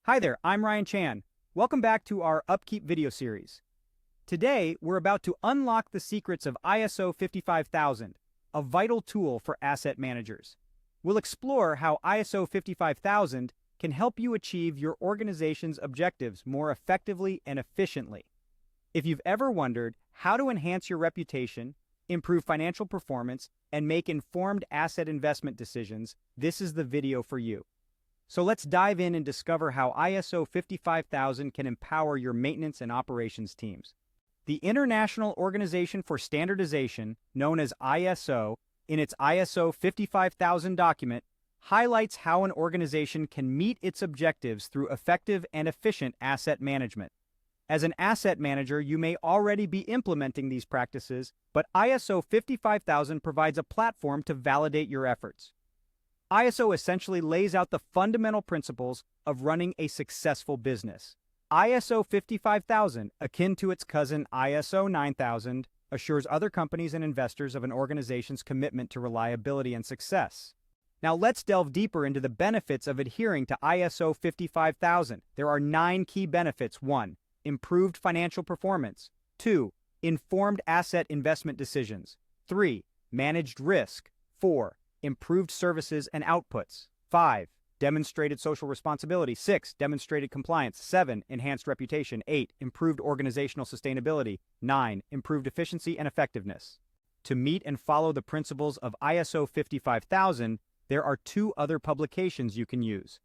Hi there, I'm Ryan Chan. Welcome back to our Upkeep video series. Today, we're about to unlock the secrets of ISO 55000, a vital tool for asset managers. We'll explore how ISO 55000 can help you achieve your organization's objectives more effectively and efficiently. If you've ever wondered how to enhance your reputation, improve financial performance, and make informed asset investment decisions, this is the video for you. So let's dive in and discover how ISO 55000 can empower your maintenance and operations teams. The International Organization for Standardization, known as ISO, in its ISO 55000 document, highlights how an organization can meet its objectives through effective and efficient asset management. As an asset manager, you may already be implementing these practices, but ISO 55000 provides a platform to validate your efforts. ISO essentially lays out the fundamental principles of running a successful business. ISO 55000, akin to its cousin ISO 9000, assures other companies and investors of an organization's commitment to reliability and success. Now let's delve deeper into the benefits of adhering to ISO 55000. There are 9 key benefits. 1. Improved financial performance. 2. Informed asset investment decisions. 3. Managed risk. 4. Improved services and outputs. 5. Demonstrated social responsibility. 6. Demonstrated compliance. 7. Enhanced reputation. 8. Improved organizational sustainability. 9. Improved efficiency and effectiveness. To meet and follow the principles of ISO 55000, there are 2 other publications you can use: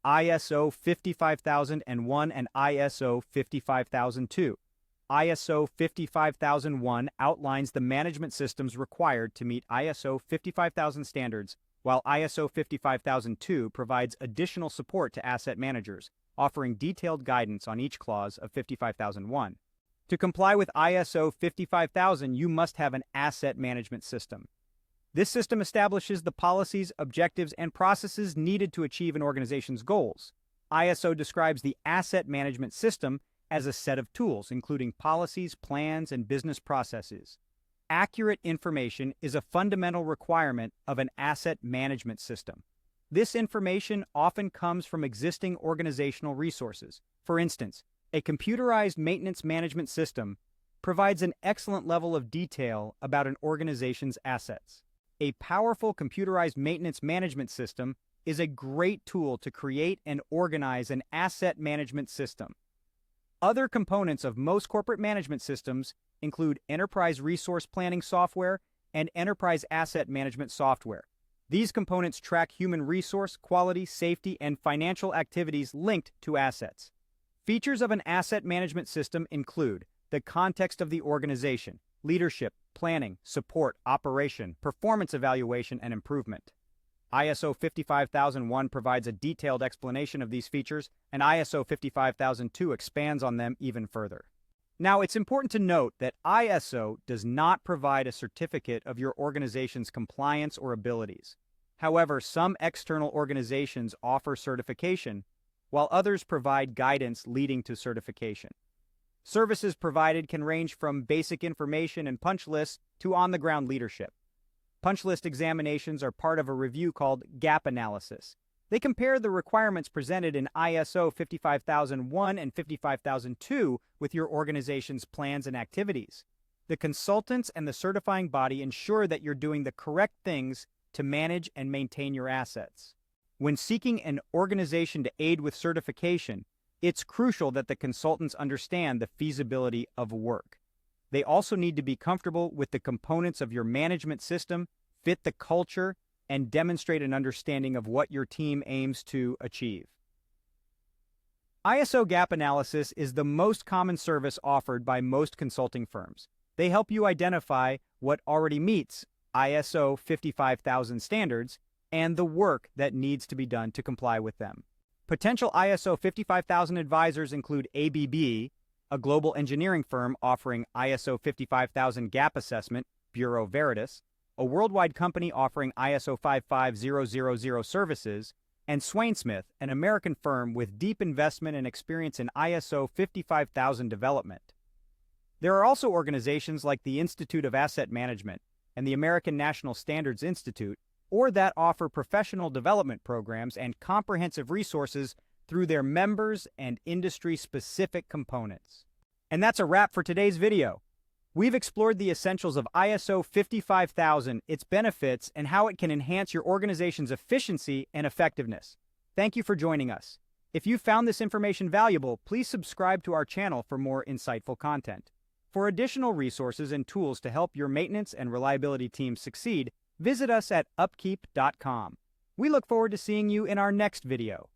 ISO 55001 and ISO 55002. ISO 55001 outlines the management systems required to meet ISO 55000 standards, while ISO 55002 provides additional support to asset managers, offering detailed guidance on each clause of 55001. To comply with ISO 55000, you must have an asset management system. This system establishes the policies, objectives, and processes needed to achieve an organization's goals. ISO describes the asset management system as a set of tools, including policies, plans, and business processes. Accurate information is a fundamental requirement of an asset management system. This information often comes from existing organizational resources. For instance, a computerized maintenance management system provides an excellent level of detail about an organization's assets. A powerful computerized maintenance management system is a great tool to create and organize an asset management system. Other components of most corporate management systems include enterprise resource planning software and enterprise asset management software. These components track human resource, quality, safety, and financial activities linked to assets. Features of an asset management system include the context of the organization, leadership, planning, support, operation, performance evaluation, and improvement. ISO 55001 provides a detailed explanation of these features, and ISO 55002 expands on them even further. Now, it's important to note that ISO does not provide a certificate of your organization's compliance or abilities. However, some external organizations offer certification, while others provide guidance leading to certification. Services provided can range from basic information and punch lists to on-the-ground leadership. Punch list examinations are part of a review called gap analysis. They compare the requirements presented in ISO 55001 and 55002 with your organization's plans and activities. The consultants and the certifying body ensure that you're doing the correct things to manage and maintain your assets. When seeking an organization to aid with certification, it's crucial that the consultants understand the feasibility of work. They also need to be comfortable with the components of your management system, fit the culture, and demonstrate an understanding of what your team aims to achieve. ISO gap analysis is the most common service offered by most consulting firms. They help you identify what already meets ISO 55000 standards and the work that needs to be done to comply with them. Potential ISO 55000 advisors include ABB, a global engineering firm offering ISO 55000 gap assessment, Bureau Veritas, a worldwide company offering ISO 55000 services, and Swainsmith, an American firm with deep investment and experience in ISO 55000 development. There are also organizations like the Institute of Asset Management and the American National Standards Institute, or that offer professional development programs and comprehensive resources through their members and industry-specific components. And that's a wrap for today's video. We've explored the essentials of ISO 55000, its benefits, and how it can enhance your organization's efficiency and effectiveness. Thank you for joining us. If you found this information valuable, please subscribe to our channel for more insightful content. For additional resources and tools to help your maintenance and reliability teams succeed, visit us at upkeep.com. We look forward to seeing you in our next video.